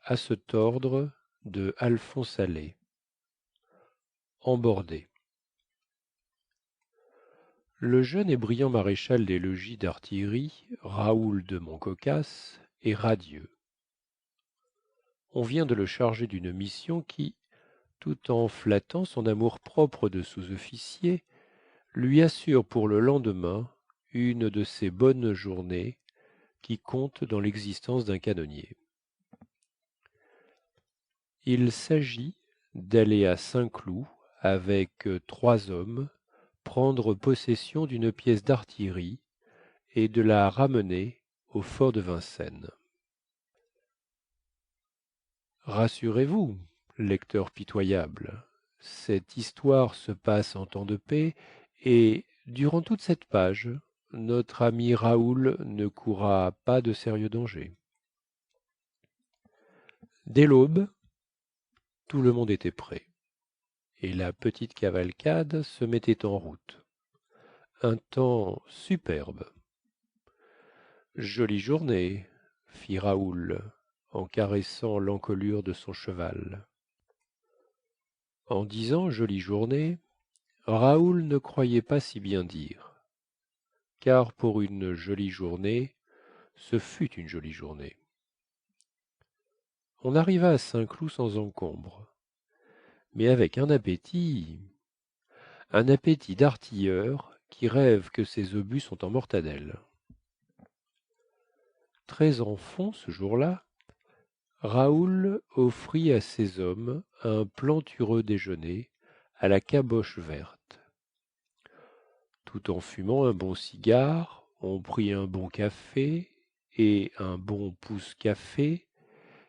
à se tordre de Alphonse Allais. Embordé. Le jeune et brillant maréchal des logis d'artillerie, Raoul de Montcocasse, est radieux. On vient de le charger d'une mission qui, tout en flattant son amour-propre de sous-officier, lui assure pour le lendemain une de ces bonnes journées qui comptent dans l'existence d'un canonnier. Il s'agit d'aller à Saint-Cloud avec 3 hommes prendre possession d'une pièce d'artillerie et de la ramener au fort de Vincennes. Rassurez-vous, lecteur pitoyable, cette histoire se passe en temps de paix et, durant toute cette page, notre ami Raoul ne courra pas de sérieux dangers. Dès l'aube, tout le monde était prêt, et la petite cavalcade se mettait en route. Un temps superbe. Jolie journée, fit Raoul, en caressant l'encolure de son cheval. En disant jolie journée, Raoul ne croyait pas si bien dire, car pour une jolie journée, ce fut une jolie journée. On arriva à Saint-Cloud sans encombre, mais avec un appétit d'artilleur qui rêve que ses obus sont en mortadelle. Très en fond ce jour-là, Raoul offrit à ses hommes un plantureux déjeuner à la caboche verte. Tout en fumant un bon cigare, on prit un bon café et un bon pousse-café,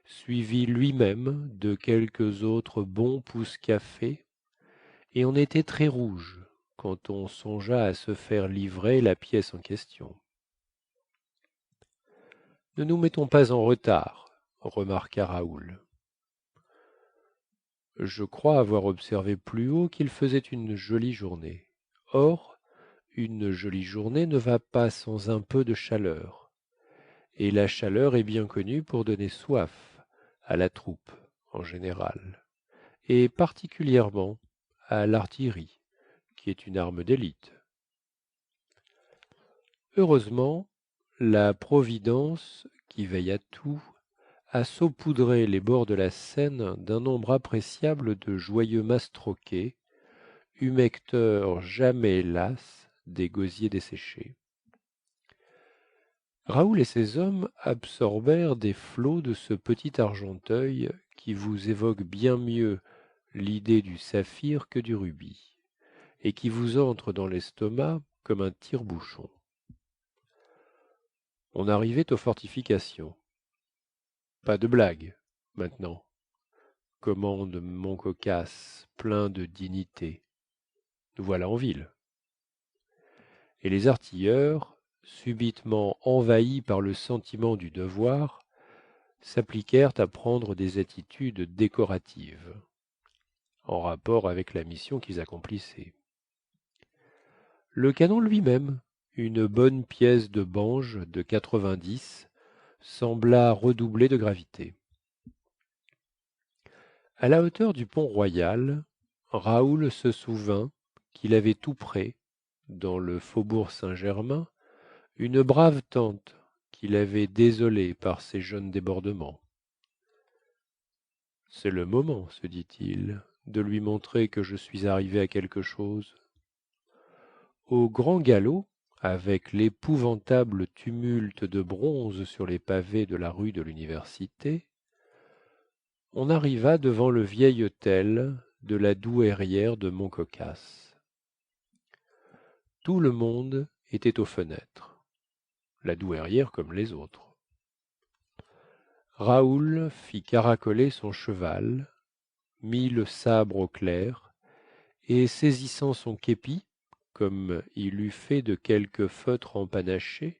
suivi lui-même de quelques autres bons pousse-café, et on était très rouge quand on songea à se faire livrer la pièce en question. Ne nous mettons pas en retard, remarqua Raoul. Je crois avoir observé plus haut qu'il faisait une jolie journée. Or, une jolie journée ne va pas sans un peu de chaleur, et la chaleur est bien connue pour donner soif à la troupe en général, et particulièrement à l'artillerie, qui est une arme d'élite. Heureusement, la Providence, qui veille à tout, a saupoudré les bords de la Seine d'un nombre appréciable de joyeux mastroquets, humecteurs jamais las des gosiers desséchés. Raoul et ses hommes absorbèrent des flots de ce petit argenteuil qui vous évoque bien mieux l'idée du saphir que du rubis, et qui vous entre dans l'estomac comme un tire-bouchon. On arrivait aux fortifications. Pas de blague, maintenant, commande Montcocasse, plein de dignité. Nous voilà en ville. Et les artilleurs, subitement envahis par le sentiment du devoir, s'appliquèrent à prendre des attitudes décoratives, en rapport avec la mission qu'ils accomplissaient. Le canon lui-même, une bonne pièce de bange de 90, sembla redoubler de gravité. À la hauteur du pont Royal, Raoul se souvint qu'il avait tout près, dans le faubourg Saint-Germain, une brave tante qu'il avait désolée par ses jeunes débordements. C'est le moment, se dit-il, de lui montrer que je suis arrivé à quelque chose. Au grand galop, avec l'épouvantable tumulte de bronze sur les pavés de la rue de l'Université, on arriva devant le vieil hôtel de la douairière de Montcocasse. Tout le monde était aux fenêtres, la douairière comme les autres. Raoul fit caracoler son cheval, mit le sabre au clair, et saisissant son képi, comme il eût fait de quelque feutre empanaché,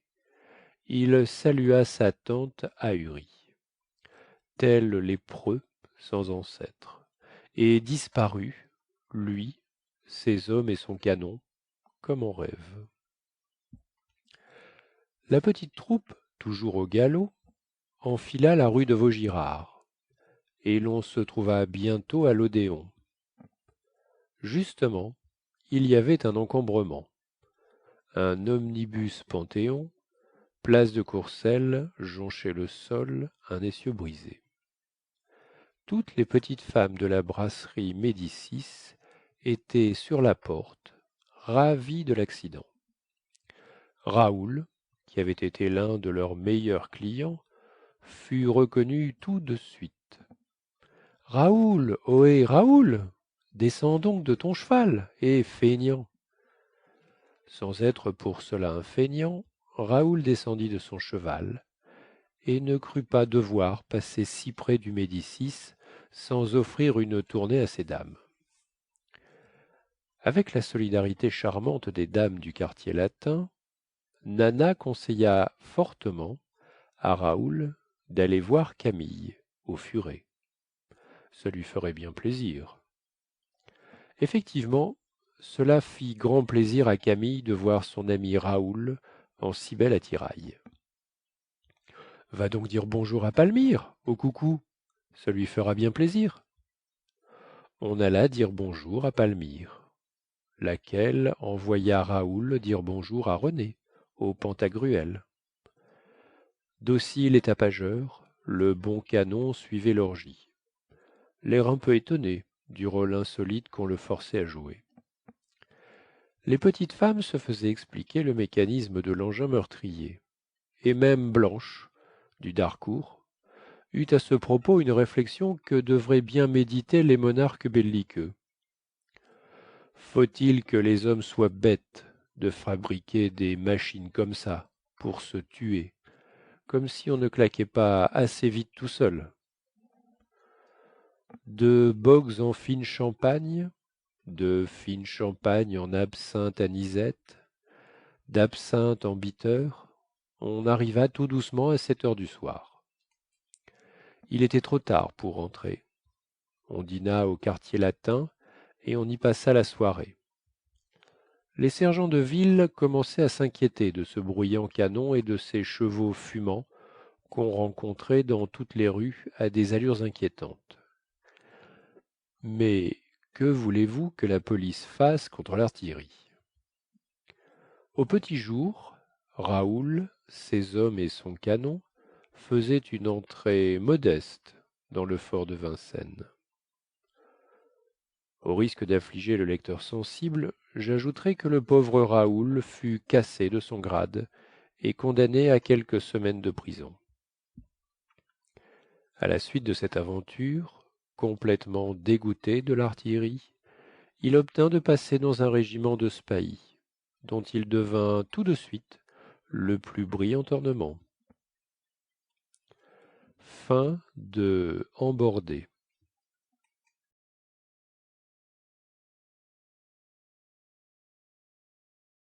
il salua sa tante ahurie, tel lépreux sans ancêtre, et disparut, lui, ses hommes et son canon, comme en rêve. La petite troupe, toujours au galop, enfila la rue de Vaugirard, et lon se trouva bientôt à l'Odéon. Justement, il y avait un encombrement. Un omnibus Panthéon, place de Courcelles, jonchait le sol, un essieu brisé. Toutes les petites femmes de la brasserie Médicis étaient sur la porte, ravies de l'accident. Raoul, qui avait été l'un de leurs meilleurs clients, fut reconnu tout de suite. Raoul, ohé, Raoul, descends donc de ton cheval, et feignant. Sans être pour cela un feignant, Raoul descendit de son cheval et ne crut pas devoir passer si près du Médicis sans offrir une tournée à ces dames. Avec la solidarité charmante des dames du quartier latin, Nana conseilla fortement à Raoul d'aller voir Camille au furet. Ça lui ferait bien plaisir. Effectivement, cela fit grand plaisir à Camille de voir son ami Raoul en si bel attirail. Va donc dire bonjour à Palmyre, au coucou, ça lui fera bien plaisir. On alla dire bonjour à Palmyre, laquelle envoya Raoul dire bonjour à René, au Pantagruel. Docile et tapageur, le bon canon suivait l'orgie, l'air un peu étonné du rôle insolite qu'on le forçait à jouer. Les petites femmes se faisaient expliquer le mécanisme de l'engin meurtrier, et même Blanche, du Darcourt, eut à ce propos une réflexion que devraient bien méditer les monarques belliqueux. Faut-il que les hommes soient bêtes de fabriquer des machines comme ça, pour se tuer, comme si on ne claquait pas assez vite tout seul. De bogues en fine champagne, de fine champagne en absinthe anisette, d'absinthe en bitter, on arriva tout doucement à 7 heures du soir. Il était trop tard pour rentrer. On dîna au quartier latin et on y passa la soirée. Les sergents de ville commençaient à s'inquiéter de ce bruyant canon et de ces chevaux fumants qu'on rencontrait dans toutes les rues à des allures inquiétantes. Mais que voulez-vous que la police fasse contre l'artillerie? Au petit jour, Raoul, ses hommes et son canon faisaient une entrée modeste dans le fort de Vincennes. Au risque d'affliger le lecteur sensible, j'ajouterai que le pauvre Raoul fut cassé de son grade et condamné à quelques semaines de prison. À la suite de cette aventure, complètement dégoûté de l'artillerie, il obtint de passer dans un régiment de spahis, dont il devint tout de suite le plus brillant ornement. Fin de Embordé.